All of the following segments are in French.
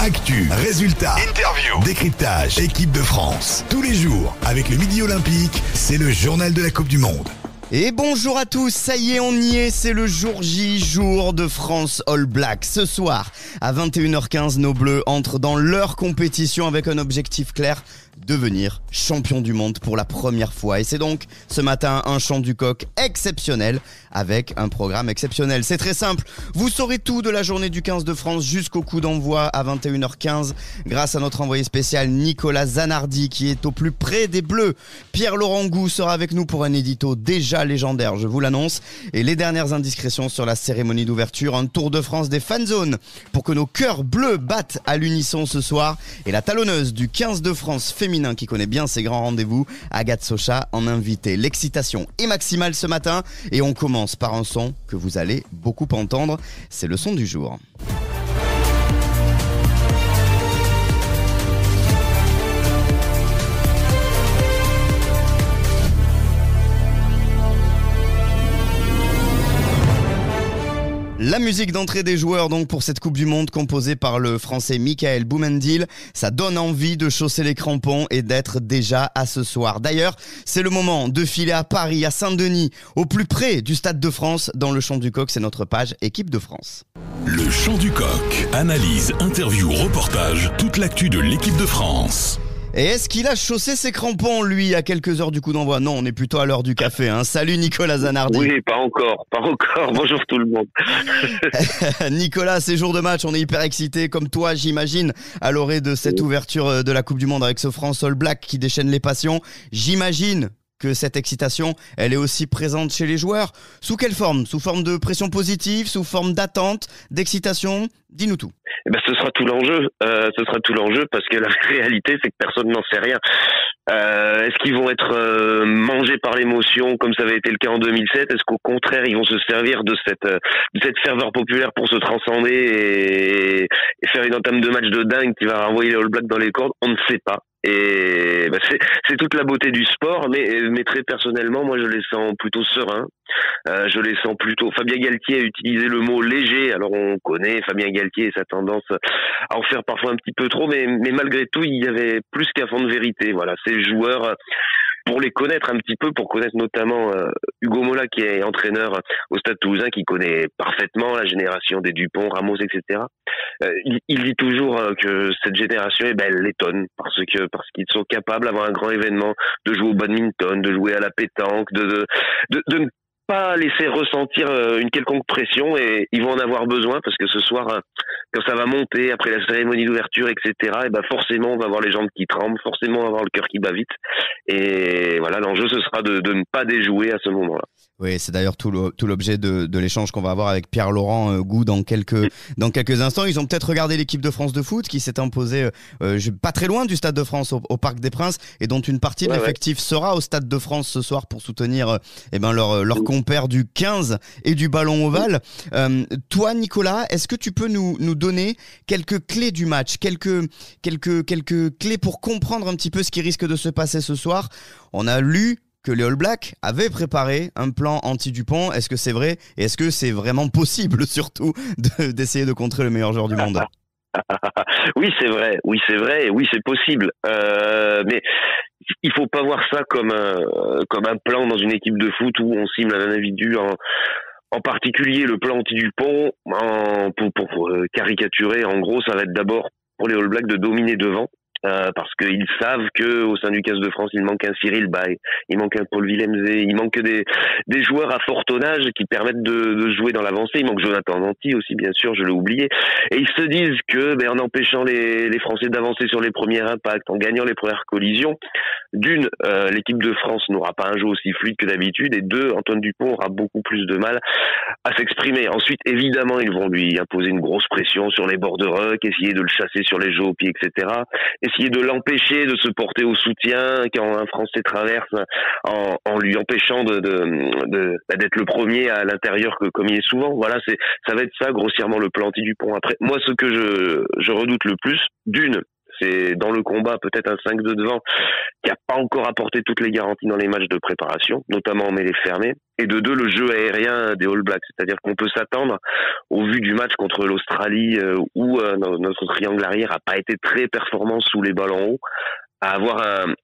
Actu, résultats, interview, décryptage, équipe de France. Tous les jours, avec le Midi Olympique, c'est le journal de la Coupe du Monde. Et bonjour à tous, ça y est, on y est, c'est le jour J, jour de France All Black. Ce soir, à 21h15, nos Bleus entrent dans leur compétition avec un objectif clair, devenir champion du monde pour la première fois. Et c'est donc ce matin un chant du coq exceptionnel avec un programme exceptionnel. C'est très simple, vous saurez tout de la journée du 15 de France jusqu'au coup d'envoi à 21h15 grâce à notre envoyé spécial Nicolas Zanardi qui est au plus près des Bleus. Pierre-Laurent Gou sera avec nous pour un édito déjà légendaire, je vous l'annonce. Et les dernières indiscrétions sur la cérémonie d'ouverture, un tour de France des fanzones pour que nos cœurs bleus battent à l'unisson ce soir. Et la talonneuse du 15 de France féminin qui connaît bien ses grands rendez-vous, Agathe Socha en invité. L'excitation est maximale ce matin et on commence par un son que vous allez beaucoup entendre, c'est le son du jour. La musique d'entrée des joueurs donc pour cette Coupe du Monde composée par le français Michael Boumendil, ça donne envie de chausser les crampons et d'être déjà à ce soir. D'ailleurs, c'est le moment de filer à Paris, à Saint-Denis, au plus près du Stade de France. Dans le Chant du Coq, c'est notre page Équipe de France. Le Chant du Coq, analyse, interview, reportage, toute l'actu de l'équipe de France. Et est-ce qu'il a chaussé ses crampons, lui, à quelques heures du coup d'envoi? Non, on est plutôt à l'heure du café. Salut Nicolas Zanardi. Oui, pas encore. Bonjour tout le monde. Nicolas, c'est jour de match, on est hyper excités, comme toi, j'imagine, à l'orée de cette ouverture de la Coupe du Monde avec ce France All Black qui déchaîne les passions. J'imagine que cette excitation, elle est aussi présente chez les joueurs. Sous quelle forme? Sous forme de pression positive, sous forme d'attente, d'excitation? Dis-nous tout. Ce sera tout l'enjeu. Parce que la réalité, c'est que personne n'en sait rien. Est-ce qu'ils vont être mangés par l'émotion comme ça avait été le cas en 2007? Est-ce qu'au contraire, ils vont se servir de cette ferveur populaire pour se transcender et faire une entame de match de dingue qui va renvoyer les All Blacks dans les cordes? On ne sait pas. Et c'est toute la beauté du sport, mais très personnellement, moi je les sens plutôt sereins. Je les sens plutôt. Fabien Galtier a utilisé le mot léger. Alors on connaît Fabien Galtier et sa tendance à en faire parfois un petit peu trop, mais malgré tout, il y avait plus qu'un fond de vérité. Voilà, ces joueurs, pour les connaître un petit peu, pour connaître notamment Hugo Mola qui est entraîneur au Stade Toulousain, qui connaît parfaitement la génération des Dupont, Ramos, etc. Il dit toujours que cette génération, elle l'étonne parce qu'ils sont capables, avant un grand événement, de jouer au badminton, de jouer à la pétanque, de ne pas laisser ressentir une quelconque pression, et ils vont en avoir besoin parce que ce soir, quand ça va monter après la cérémonie d'ouverture, etc., forcément on va avoir les jambes qui tremblent, forcément on va avoir le cœur qui bat vite, et voilà, l'enjeu ce sera de ne pas déjouer à ce moment-là. Oui, c'est d'ailleurs tout l'objet de l'échange qu'on va avoir avec Pierre-Laurent Gou dans quelques instants. Ils ont peut-être regardé l'équipe de France de foot qui s'est imposée pas très loin du Stade de France au Parc des Princes, et dont une partie de l'effectif sera au Stade de France ce soir pour soutenir leurs compères du 15 et du ballon ovale. Toi Nicolas, est-ce que tu peux nous donner quelques clés du match, quelques clés pour comprendre un petit peu ce qui risque de se passer ce soir? On a lu que les All Blacks avaient préparé un plan anti-Dupont. Est-ce que c'est vrai? Et est-ce que c'est vraiment possible, surtout, d'essayer de contrer le meilleur joueur du monde? Oui, c'est vrai. Et oui, c'est possible. Mais il faut pas voir ça comme un plan dans une équipe de foot où on cible un individu en particulier. Le plan anti-Dupont, pour caricaturer, en gros, ça va être d'abord pour les All Blacks de dominer devant. Parce qu'ils savent que au sein du 15 de France, il manque un Cyril Bay, il manque un Paul Willemse, il manque des joueurs à fort tonnage qui permettent de jouer dans l'avancée. Il manque Jonathan Danty aussi, bien sûr, je l'ai oublié. Et ils se disent que, en empêchant les Français d'avancer sur les premiers impacts, en gagnant les premières collisions, d'une, l'équipe de France n'aura pas un jeu aussi fluide que d'habitude, et deux, Antoine Dupont aura beaucoup plus de mal à s'exprimer. Ensuite, évidemment, ils vont lui imposer une grosse pression sur les bords de ruck, essayer de le chasser sur les jeux au pied, etc. Essayer de l'empêcher de se porter au soutien quand un Français traverse, en lui empêchant d'être le premier à l'intérieur comme il est souvent. Voilà, ça va être ça grossièrement le plan anti-Dupont. Après, moi, ce que je redoute le plus, d'une, c'est dans le combat, peut-être un 5-2 devant, qui a pas encore apporté toutes les garanties dans les matchs de préparation, notamment en mêlée fermée. Et de deux, le jeu aérien des All Blacks. C'est-à-dire qu'on peut s'attendre, au vu du match contre l'Australie, où notre triangle arrière a pas été très performant sous les balles en haut, à avoir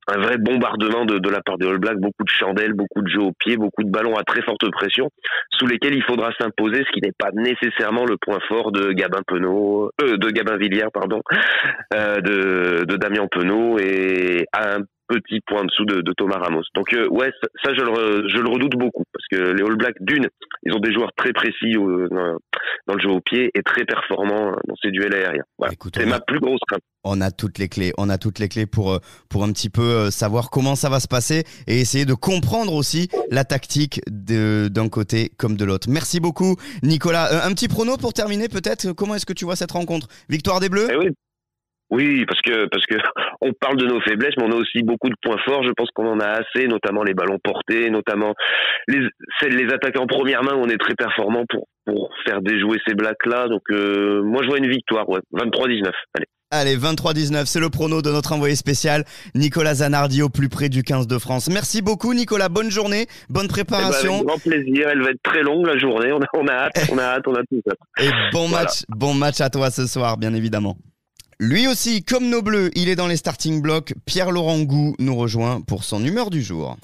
un vrai bombardement de la part des All Blacks, beaucoup de chandelles, beaucoup de jeux au pied, beaucoup de ballons à très forte pression, sous lesquels il faudra s'imposer, ce qui n'est pas nécessairement le point fort de Gabin Villiers, de Damien Penaud, et un petit point en dessous de Thomas Ramos. Donc ça je le redoute beaucoup, parce que les All Blacks, d'une, ils ont des joueurs très précis dans le jeu au pied et très performants dans ces duels aériens. Voilà. Écoute, c'est ma plus grosse crainte. On a toutes les clés pour un petit peu savoir comment ça va se passer et essayer de comprendre aussi la tactique d'un côté comme de l'autre. Merci beaucoup Nicolas. Un petit prono pour terminer peut-être, comment est-ce que tu vois cette rencontre? Victoire des Bleus? Oui, parce que on parle de nos faiblesses, mais on a aussi beaucoup de points forts. Je pense qu'on en a assez, notamment les ballons portés, notamment les attaques en première main où on est très performant pour faire déjouer ces Blacks-là. Donc moi je vois une victoire, 23-19. Allez, 23-19, c'est le prono de notre envoyé spécial, Nicolas Zanardi, au plus près du 15 de France. Merci beaucoup Nicolas, bonne journée, bonne préparation. Avec grand plaisir, elle va être très longue la journée, on a hâte, on a tout ça. Et bon match à toi ce soir, bien évidemment. Lui aussi, comme nos Bleus, il est dans les starting blocks. Pierre-Laurent Gou nous rejoint pour son humeur du jour.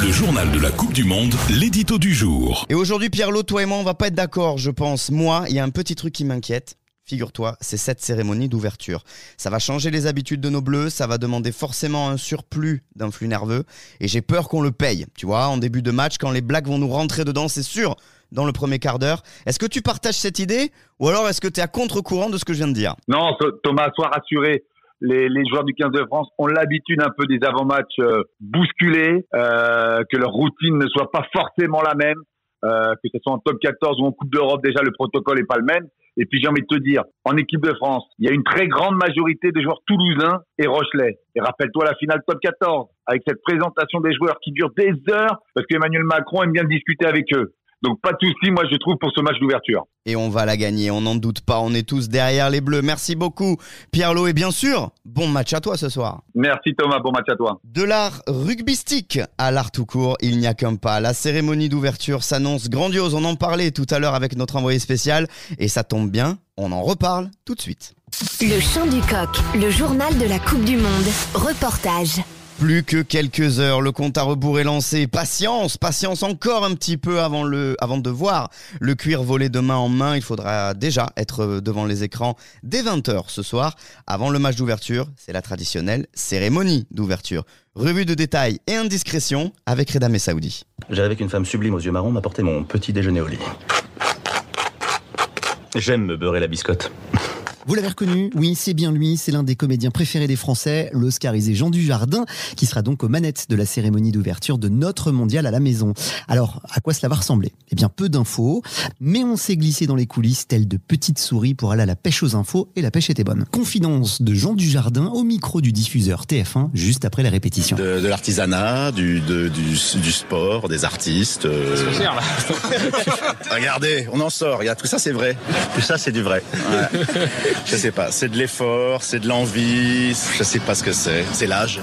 Le journal de la Coupe du Monde, l'édito du jour. Et aujourd'hui, Pierre-Laurent, toi et moi, on va pas être d'accord, je pense. Moi, il y a un petit truc qui m'inquiète. Figure-toi, c'est cette cérémonie d'ouverture. Ça va changer les habitudes de nos Bleus, ça va demander forcément un surplus d'un flux nerveux. Et j'ai peur qu'on le paye. Tu vois, en début de match, quand les Blacks vont nous rentrer dedans, c'est sûr, dans le premier quart d'heure. Est-ce que tu partages cette idée ou alors est-ce que tu es à contre-courant de ce que je viens de dire? Non, Thomas, sois rassuré. Les joueurs du 15 de France ont l'habitude un peu des avant-matchs bousculés, que leur routine ne soit pas forcément la même, que ce soit en top 14 ou en Coupe d'Europe, déjà le protocole n'est pas le même. Et puis j'ai envie de te dire, en équipe de France, il y a une très grande majorité de joueurs toulousains et rochelais. Et rappelle-toi la finale top 14, avec cette présentation des joueurs qui dure des heures, parce qu'Emmanuel Macron aime bien discuter avec eux. Donc pas de soucis, moi je trouve, pour ce match d'ouverture. Et on va la gagner, on n'en doute pas, on est tous derrière les Bleus. Merci beaucoup Pierre-Laurent, et bien sûr, bon match à toi ce soir. Merci Thomas, bon match à toi. De l'art rugbystique à l'art tout court, il n'y a qu'un pas. La cérémonie d'ouverture s'annonce grandiose, on en parlait tout à l'heure avec notre envoyé spécial, et ça tombe bien, on en reparle tout de suite. Le chant du coq, le journal de la Coupe du Monde, reportage. Plus que quelques heures, le compte à rebours est lancé. Patience encore un petit peu avant de voir le cuir voler de main en main. Il faudra déjà être devant les écrans dès 20h ce soir. Avant le match d'ouverture, c'est la traditionnelle cérémonie d'ouverture. Revue de détails et indiscrétion avec Reda Messaoudi. J'arrive qu'une femme sublime aux yeux marrons m'apportait mon petit déjeuner au lit. J'aime me beurrer la biscotte. Vous l'avez reconnu, oui, c'est bien lui, c'est l'un des comédiens préférés des Français, l'Oscarisé Jean Dujardin, qui sera donc aux manettes de la cérémonie d'ouverture de notre mondial à la maison. Alors, à quoi cela va ressembler? Eh bien, peu d'infos, mais on s'est glissé dans les coulisses telles de petites souris pour aller à la pêche aux infos, et la pêche était bonne. Confidence de Jean Dujardin au micro du diffuseur TF1, juste après la répétition. De l'artisanat, du sport, des artistes. Regardez, on en sort, regarde, tout ça c'est vrai. Tout ça c'est du vrai. Ouais. Je sais pas, c'est de l'effort, c'est de l'envie, je sais pas ce que c'est l'âge.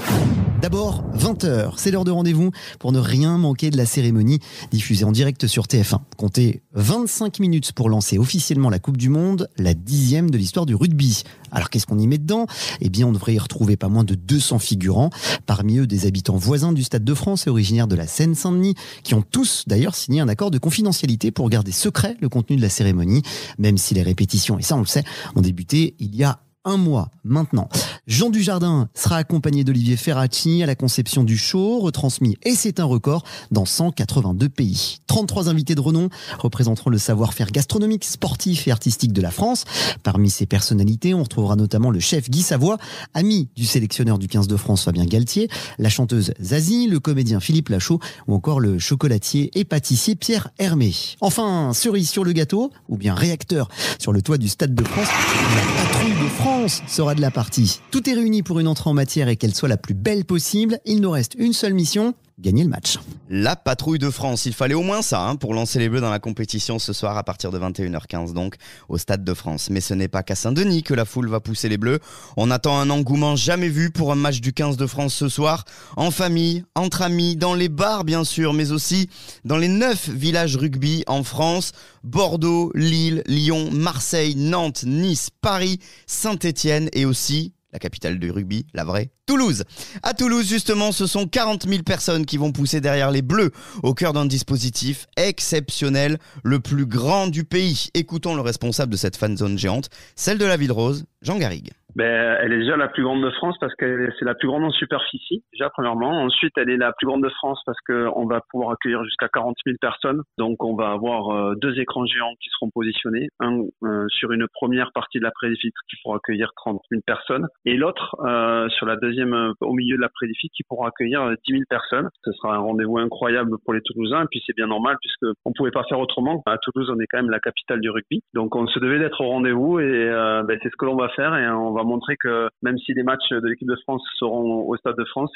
D'abord, 20h, c'est l'heure de rendez-vous pour ne rien manquer de la cérémonie diffusée en direct sur TF1. Comptez 25 minutes pour lancer officiellement la Coupe du Monde, la 10e de l'histoire du rugby. Alors qu'est-ce qu'on y met dedans? Eh bien, on devrait y retrouver pas moins de 200 figurants, parmi eux des habitants voisins du Stade de France et originaires de la Seine-Saint-Denis, qui ont tous d'ailleurs signé un accord de confidentialité pour garder secret le contenu de la cérémonie, même si les répétitions, et ça on le sait, ont débuté il y a un mois maintenant. Jean Dujardin sera accompagné d'Olivier Ferracci à la conception du show, retransmis, et c'est un record, dans 182 pays. 33 invités de renom représenteront le savoir-faire gastronomique, sportif et artistique de la France. Parmi ces personnalités, on retrouvera notamment le chef Guy Savoy, ami du sélectionneur du 15 de France Fabien Galtier, la chanteuse Zazie, le comédien Philippe Lachaud ou encore le chocolatier et pâtissier Pierre Hermé. Enfin, cerise sur le gâteau, ou bien réacteur sur le toit du Stade de France, la patrouille de France sera de la partie. Tout est réuni pour une entrée en matière et qu'elle soit la plus belle possible. Il nous reste une seule mission, gagner le match. La patrouille de France, il fallait au moins ça pour lancer les Bleus dans la compétition ce soir à partir de 21h15 donc au Stade de France. Mais ce n'est pas qu'à Saint-Denis que la foule va pousser les Bleus. On attend un engouement jamais vu pour un match du 15 de France ce soir, en famille, entre amis, dans les bars bien sûr, mais aussi dans les 9 villages rugby en France, Bordeaux, Lille, Lyon, Marseille, Nantes, Nice, Paris, Saint-Étienne et aussi la capitale du rugby, la vraie, Toulouse. À Toulouse, justement, ce sont 40 000 personnes qui vont pousser derrière les Bleus au cœur d'un dispositif exceptionnel, le plus grand du pays. Écoutons le responsable de cette fan zone géante, celle de la Ville Rose, Jean Garrigue. Elle est déjà la plus grande de France parce que c'est la plus grande en superficie, déjà premièrement. Ensuite, elle est la plus grande de France parce qu'on va pouvoir accueillir jusqu'à 40 000 personnes. Donc, on va avoir 2 écrans géants qui seront positionnés. Un sur une première partie de la Prédifite qui pourra accueillir 30 000 personnes. Et l'autre sur la deuxième, au milieu de la Prédifite, qui pourra accueillir 10 000 personnes. Ce sera un rendez-vous incroyable pour les Toulousains. Et puis, c'est bien normal puisque on pouvait pas faire autrement. À Toulouse, on est quand même la capitale du rugby. Donc, on se devait d'être au rendez-vous et c'est ce que l'on va faire et on va montrer que même si les matchs de l'équipe de France seront au Stade de France,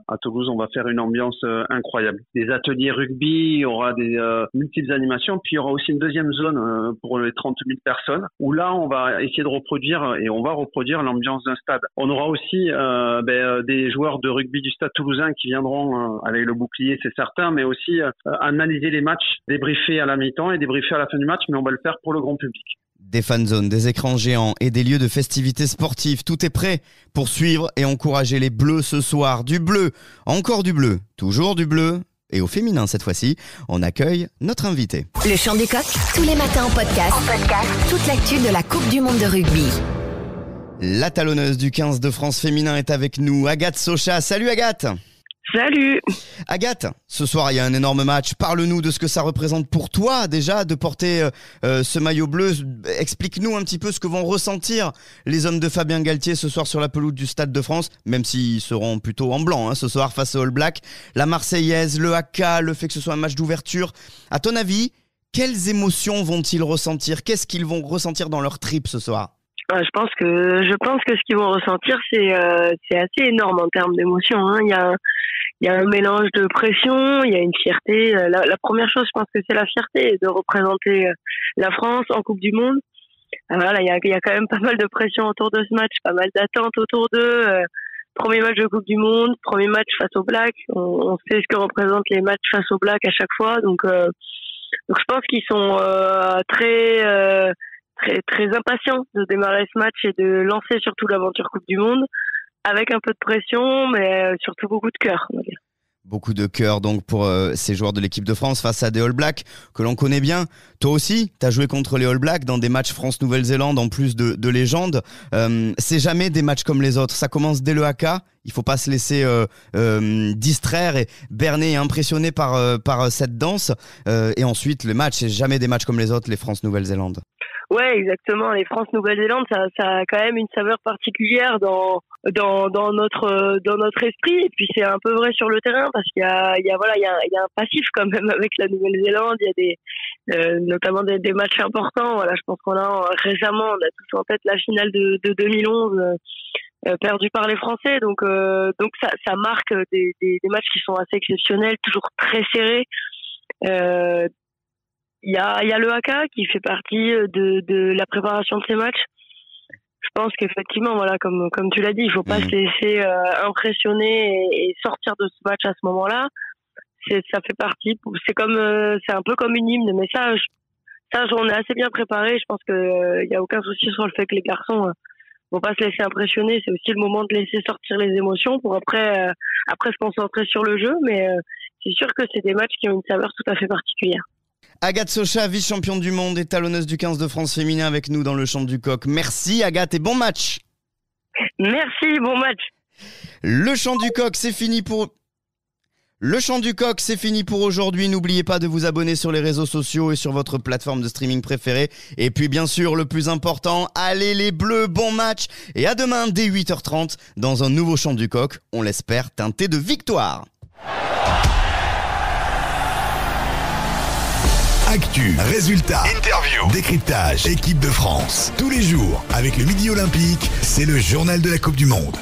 à Toulouse, on va faire une ambiance incroyable. Des ateliers rugby, il y aura des multiples animations, puis il y aura aussi une deuxième zone pour les 30 000 personnes, où là, on va essayer de reproduire l'ambiance d'un stade. On aura aussi des joueurs de rugby du Stade toulousain qui viendront avec le bouclier, c'est certain, mais aussi analyser les matchs, débriefer à la mi-temps et débriefer à la fin du match, mais on va le faire pour le grand public. Des fan zones, des écrans géants et des lieux de festivités sportives. Tout est prêt pour suivre et encourager les Bleus ce soir. Du bleu, encore du bleu, toujours du bleu. Et au féminin cette fois-ci, on accueille notre invité. Le Chant du Coq, tous les matins en podcast. Toute l'actu de la Coupe du Monde de rugby. La talonneuse du 15 de France féminin est avec nous, Agathe Socha. Salut Agathe. Salut Agathe, ce soir il y a un énorme match. Parle-nous de ce que ça représente pour toi déjà de porter ce maillot bleu. Explique-nous un petit peu ce que vont ressentir les hommes de Fabien Galtier ce soir sur la pelouse du Stade de France, même s'ils seront plutôt en blanc ce soir face aux All Blacks. La Marseillaise, le haka, le fait que ce soit un match d'ouverture. À ton avis, quelles émotions vont-ils ressentir? Qu'est-ce qu'ils vont ressentir dans leur trip ce soir? Je pense que ce qu'ils vont ressentir, c'est assez énorme en termes d'émotions. Il y a un mélange de pression, il y a une fierté. La première chose, je pense que c'est la fierté de représenter la France en Coupe du Monde. Voilà, il y a quand même pas mal de pression autour de ce match, pas mal d'attentes autour d'eux. Premier match de Coupe du Monde, premier match face aux Blacks. On sait ce que représentent les matchs face aux Blacks à chaque fois. Donc je pense qu'ils sont très impatients de démarrer ce match et de lancer surtout l'aventure Coupe du Monde avec un peu de pression, mais surtout beaucoup de cœur, on va dire. Beaucoup de cœur donc pour ces joueurs de l'équipe de France face à des All Blacks que l'on connaît bien. Toi aussi, tu as joué contre les All Blacks dans des matchs France-Nouvelle-Zélande en plus de légendes. C'est jamais des matchs comme les autres. Ça commence dès le haka. Il faut pas se laisser distraire et berner et impressionner par cette danse. Et ensuite, le match, c'est jamais des matchs comme les autres, les France-Nouvelle-Zélande. Ouais, exactement. Les France-Nouvelle-Zélande, ça a quand même une saveur particulière dans notre esprit. Et puis c'est un peu vrai sur le terrain parce qu'il y a un passif quand même avec la Nouvelle-Zélande. Il y a notamment des matchs importants. Voilà, je pense qu'on a récemment, on a tous en tête la finale de 2011 perdue par les Français. Donc ça marque des matchs qui sont assez exceptionnels, toujours très serrés. Il y a le haka qui fait partie de la préparation de ces matchs. Je pense qu'effectivement, voilà, comme tu l'as dit, il faut pas se laisser impressionner et sortir de ce match à ce moment-là. Ça fait partie. C'est un peu comme une hymne, mais ça, on est assez bien préparé. Je pense que y a aucun souci sur le fait que les garçons vont pas se laisser impressionner. C'est aussi le moment de laisser sortir les émotions pour après se concentrer sur le jeu. Mais c'est sûr que c'est des matchs qui ont une saveur tout à fait particulière. Agathe Socha, vice-championne du monde et talonneuse du 15 de France féminin avec nous dans le Chant du Coq. Merci Agathe et bon match. Merci, bon match. Le Chant du Coq, c'est fini pour aujourd'hui. N'oubliez pas de vous abonner sur les réseaux sociaux et sur votre plateforme de streaming préférée. Et puis bien sûr, le plus important, allez les Bleus, bon match. Et à demain dès 8h30 dans un nouveau Chant du Coq, on l'espère teinté de victoire. Actu, résultats, interview, décryptage, équipe de France. Tous les jours, avec le Midi Olympique, c'est le journal de la Coupe du Monde.